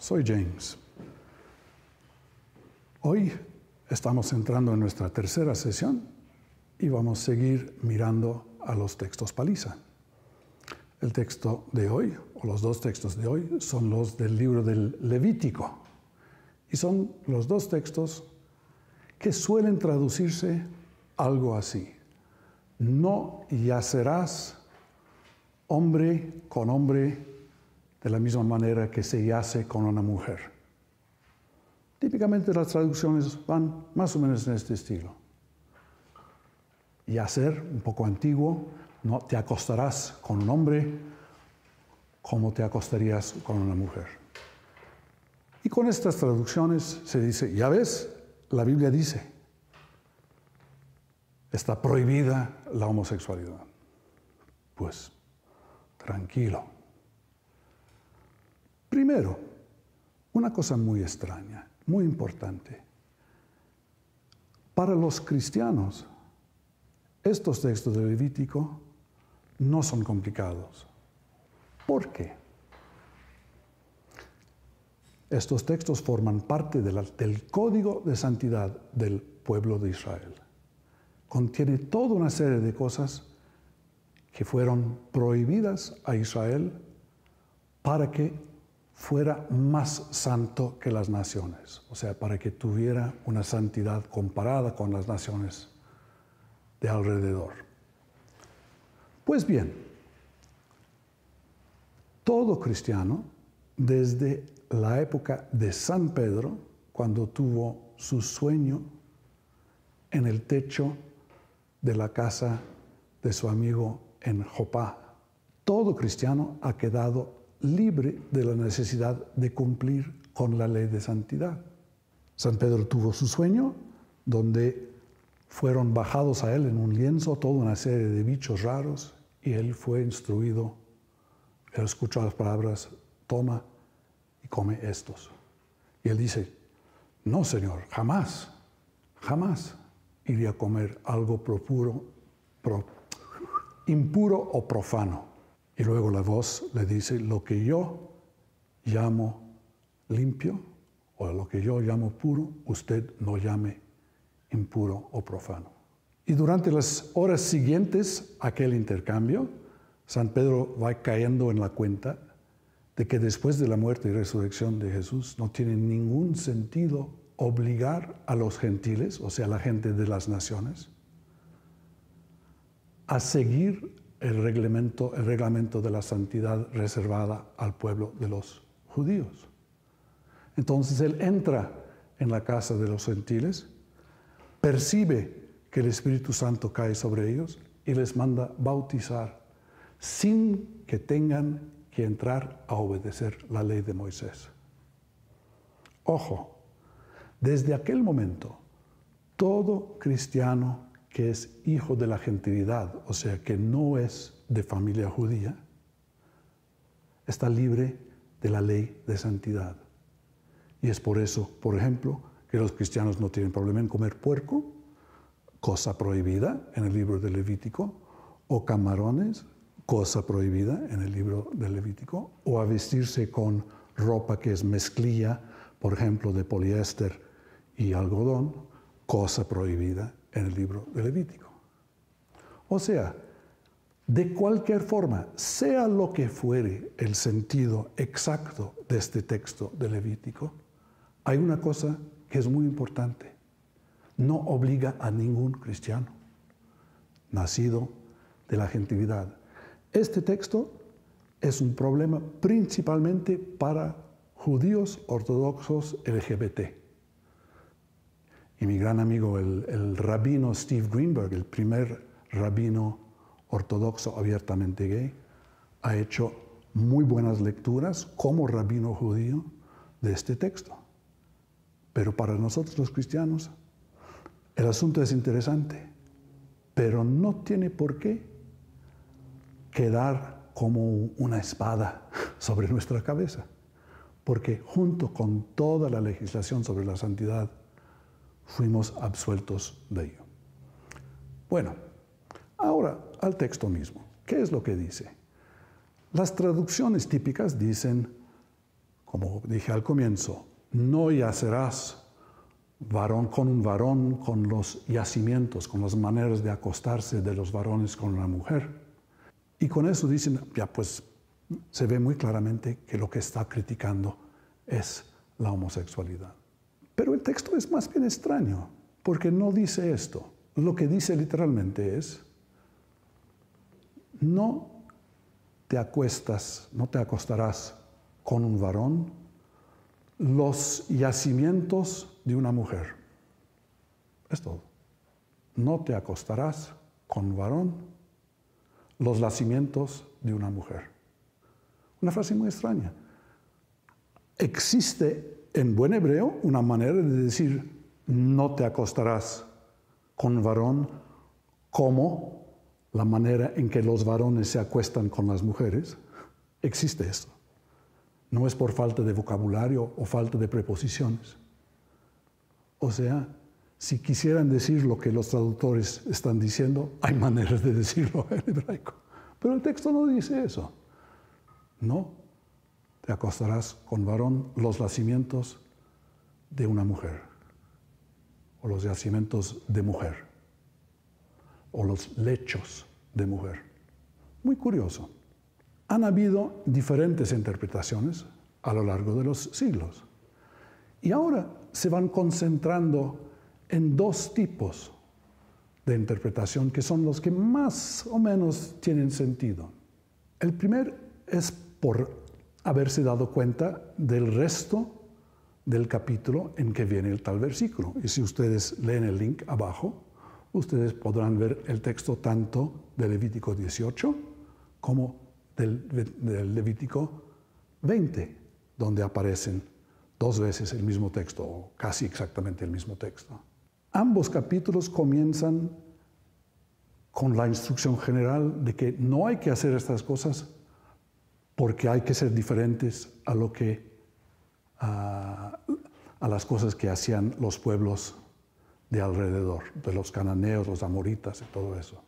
soy James. Hoy estamos entrando en nuestra tercera sesión y vamos a seguir mirando a los textos paliza. El texto de hoy, o los dos textos de hoy, son los del libro del Levítico. Y son los dos textos que suelen traducirse algo así. No yacerás hombre con hombre de la misma manera que se yace con una mujer. Típicamente las traducciones van más o menos en este estilo. Yacer, un poco antiguo, no te acostarás con un hombre como te acostarías con una mujer. Y con estas traducciones se dice, ya ves, la Biblia dice, está prohibida la homosexualidad. Pues, tranquilo. Primero, una cosa muy extraña, muy importante. Para los cristianos, estos textos de Levítico no son complicados. ¿Por qué? Estos textos forman parte del código de santidad del pueblo de Israel. Contiene toda una serie de cosas que fueron prohibidas a Israel para que fuera más santo que las naciones, o sea, para que tuviera una santidad comparada con las naciones de alrededor. Pues bien, todo cristiano, desde la época de San Pedro, cuando tuvo su sueño en el techo de la casa de su amigo en Jopá, todo cristiano ha quedado libre de la necesidad de cumplir con la ley de santidad. San Pedro tuvo su sueño, donde fueron bajados a él en un lienzo toda una serie de bichos raros, y él fue instruido, él escuchó las palabras, toma y come estos. Y él dice, no, Señor, jamás iría a comer algo impuro o profano. Y luego la voz le dice, lo que yo llamo limpio o lo que yo llamo puro, usted no llame impuro o profano. Y durante las horas siguientes a aquel intercambio, San Pedro va cayendo en la cuenta de que después de la muerte y resurrección de Jesús no tiene ningún sentido obligar a los gentiles, o sea, la gente de las naciones, a seguir el reglamento de la santidad reservada al pueblo de los judíos. Entonces él entra en la casa de los gentiles, percibe que el Espíritu Santo cae sobre ellos y les manda bautizar sin que tengan que entrar a obedecer la ley de Moisés. Ojo, desde aquel momento, todo cristiano que es hijo de la gentilidad, o sea, que no es de familia judía, está libre de la ley de santidad. Y es por eso, por ejemplo, que los cristianos no tienen problema en comer puerco, cosa prohibida en el libro de Levítico, o camarones, cosa prohibida en el libro de Levítico, o a vestirse con ropa que es mezclilla, por ejemplo, de poliéster y algodón, cosa prohibida en el libro de Levítico. O sea, de cualquier forma, sea lo que fuere el sentido exacto de este texto de Levítico, hay una cosa que es muy importante. No obliga a ningún cristiano nacido de la gentilidad. Este texto es un problema principalmente para judíos ortodoxos LGBT. Y mi gran amigo, el rabino Steve Greenberg, el primer rabino ortodoxo abiertamente gay, ha hecho muy buenas lecturas como rabino judío de este texto. Pero para nosotros los cristianos, el asunto es interesante, pero no tiene por qué quedar como una espada sobre nuestra cabeza, porque junto con toda la legislación sobre la santidad, fuimos absueltos de ello. Bueno, ahora al texto mismo. ¿Qué es lo que dice? Las traducciones típicas dicen como dije al comienzo, no yacerás varón, con los yacimientos, con las maneras de acostarse de los varones con la mujer. Y con eso dicen, ya pues se ve muy claramente que lo que está criticando es la homosexualidad. Pero el texto es más bien extraño, porque no dice esto. Lo que dice literalmente es, no te acostarás con un varón los yacimientos de una mujer. Es todo. No te acostarás con un varón los yacimientos de una mujer. Una frase muy extraña. Existe en buen hebreo una manera de decir no te acostarás con un varón como la manera en que los varones se acuestan con las mujeres. Existe esto. No es por falta de vocabulario o falta de preposiciones. O sea, si quisieran decir lo que los traductores están diciendo, hay maneras de decirlo en hebraico. Pero el texto no dice eso. No te acostarás con varón los yacimientos de una mujer, o los yacimientos de mujer, o los lechos de mujer. Muy curioso. Han habido diferentes interpretaciones a lo largo de los siglos. Y ahora se van concentrando en dos tipos de interpretación que son los que más o menos tienen sentido. El primer es por haberse dado cuenta del resto del capítulo en que viene el tal versículo. Y si ustedes leen el link abajo, ustedes podrán ver el texto tanto de Levítico 18 como del Levítico 20, donde aparecen dos veces el mismo texto, o casi exactamente el mismo texto. Ambos capítulos comienzan con la instrucción general de que no hay que hacer estas cosas porque hay que ser diferentes a las cosas que hacían los pueblos de alrededor, de los cananeos, los amoritas y todo eso.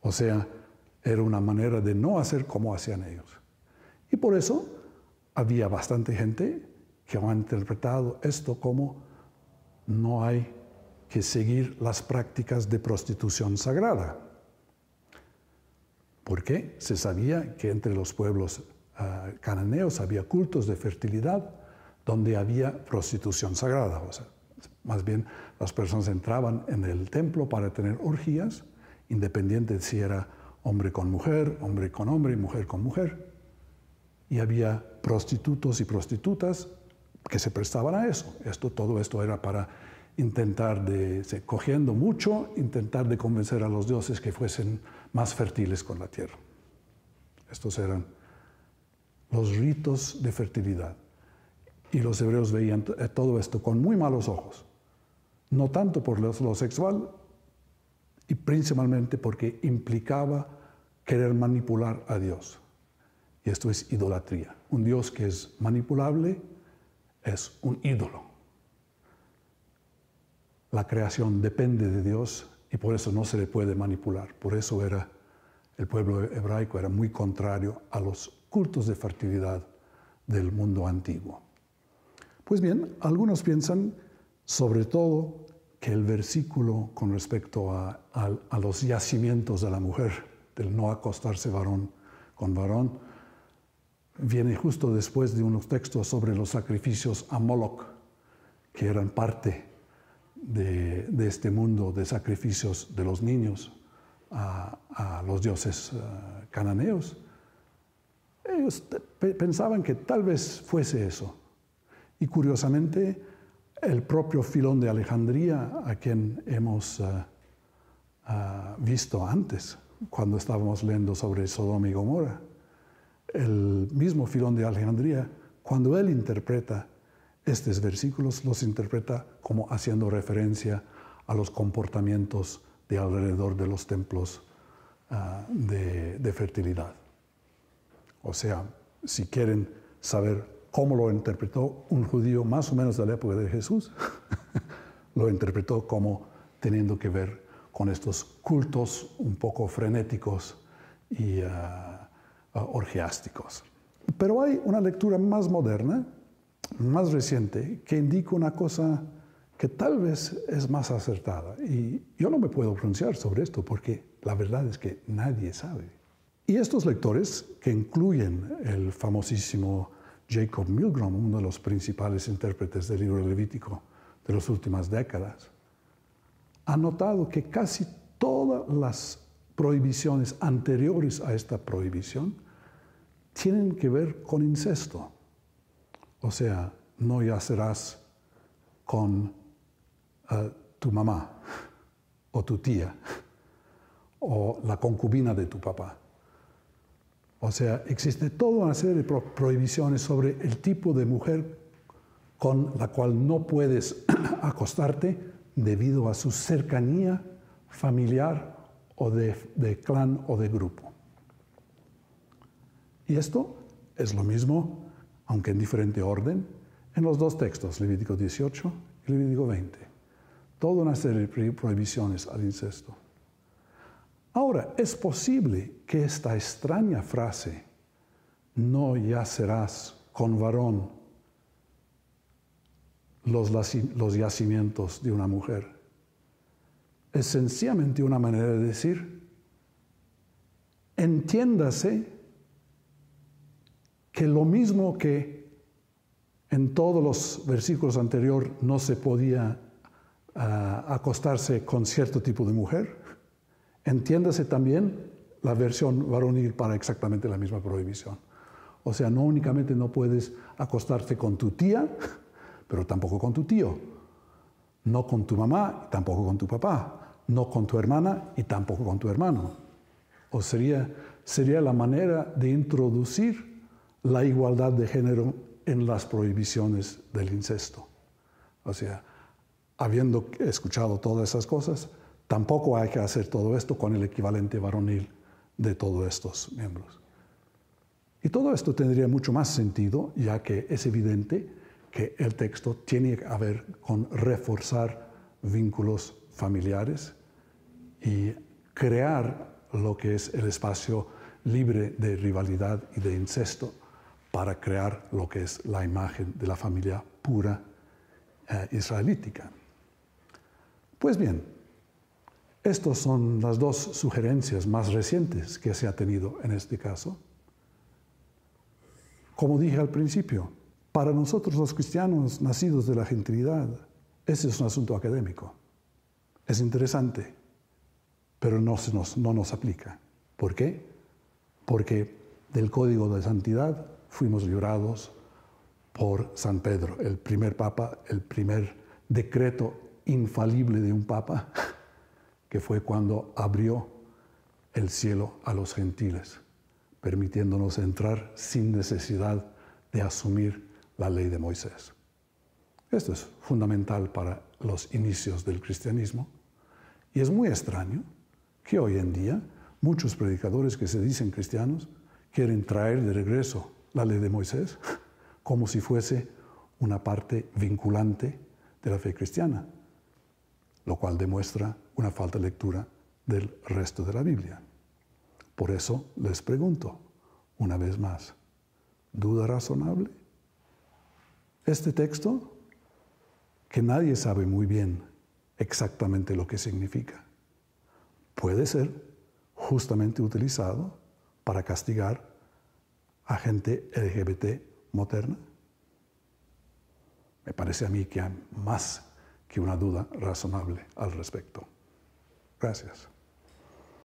O sea, era una manera de no hacer como hacían ellos. Y por eso había bastante gente que ha interpretado esto como no hay que seguir las prácticas de prostitución sagrada. Porque se sabía que entre los pueblos cananeos había cultos de fertilidad donde había prostitución sagrada. O sea, más bien las personas entraban en el templo para tener orgías, independiente de si era hombre con mujer, hombre con hombre y mujer con mujer. Y había prostitutos y prostitutas que se prestaban a eso. Todo esto era para intentar cogiendo mucho, intentar de convencer a los dioses que fuesen más fértiles con la tierra. Estos eran los ritos de fertilidad. Y los hebreos veían todo esto con muy malos ojos. No tanto por lo sexual, y principalmente porque implicaba querer manipular a Dios. Y esto es idolatría. Un Dios que es manipulable es un ídolo. La creación depende de Dios y por eso no se le puede manipular. Por eso el pueblo hebraico era muy contrario a los cultos de fertilidad del mundo antiguo. Pues bien, algunos piensan sobre todo que el versículo con respecto a los yacimientos de la mujer, del no acostarse varón con varón, viene justo después de unos textos sobre los sacrificios a Moloch, que eran parte de este mundo de sacrificios de los niños a los dioses cananeos. Ellos pensaban que tal vez fuese eso. Y curiosamente, el propio Filón de Alejandría, a quien hemos visto antes, cuando estábamos leyendo sobre Sodoma y Gomorra, el mismo Filón de Alejandría, cuando él interpreta estos versículos, los interpreta como haciendo referencia a los comportamientos de alrededor de los templos de fertilidad. O sea, si quieren saber cómo lo interpretó un judío más o menos de la época de Jesús, lo interpretó como teniendo que ver con estos cultos un poco frenéticos y orgiásticos. Pero hay una lectura más moderna, más reciente, que indica una cosa que tal vez es más acertada. Y yo no me puedo pronunciar sobre esto porque la verdad es que nadie sabe. Y estos lectores, que incluyen el famosísimo Jacob Milgrom, uno de los principales intérpretes del libro Levítico de las últimas décadas, han notado que casi todas las prohibiciones anteriores a esta prohibición tienen que ver con incesto. O sea, no yacerás con tu mamá o tu tía o la concubina de tu papá. O sea, existe toda una serie de prohibiciones sobre el tipo de mujer con la cual no puedes acostarte debido a su cercanía familiar o de clan o de grupo. Y esto es lo mismo, aunque en diferente orden, en los dos textos, Levítico 18 y Levítico 20. Toda una serie de prohibiciones al incesto. Ahora, es posible que esta extraña frase, no yacerás con varón los yacimientos de una mujer, es sencillamente una manera de decir, entiéndase que lo mismo que en todos los versículos anteriores no se podía acostarse con cierto tipo de mujer, entiéndase también la versión varonil para exactamente la misma prohibición. O sea, no únicamente no puedes acostarte con tu tía, pero tampoco con tu tío, no con tu mamá, tampoco con tu papá, no con tu hermana y tampoco con tu hermano. O sería la manera de introducir la igualdad de género en las prohibiciones del incesto. O sea, habiendo escuchado todas esas cosas, tampoco hay que hacer todo esto con el equivalente varonil de todos estos miembros. Y todo esto tendría mucho más sentido, ya que es evidente que el texto tiene que ver con reforzar vínculos familiares y crear lo que es el espacio libre de rivalidad y de incesto para crear lo que es la imagen de la familia pura israelítica. Pues bien, estas son las dos sugerencias más recientes que se ha tenido en este caso. Como dije al principio, para nosotros los cristianos nacidos de la gentilidad, ese es un asunto académico. Es interesante, pero no nos aplica. ¿Por qué? Porque del código de santidad fuimos librados por San Pedro, el primer papa, el primer decreto infalible de un papa, que fue cuando abrió el cielo a los gentiles, permitiéndonos entrar sin necesidad de asumir la ley de Moisés. Esto es fundamental para los inicios del cristianismo y es muy extraño que hoy en día muchos predicadores que se dicen cristianos quieren traer de regreso la ley de Moisés como si fuese una parte vinculante de la fe cristiana, lo cual demuestra una falta de lectura del resto de la Biblia. Por eso les pregunto, una vez más, ¿duda razonable? Este texto, que nadie sabe muy bien exactamente lo que significa, puede ser justamente utilizado para castigar a gente LGBT moderna. Me parece a mí que hay más que una duda razonable al respecto. Gracias.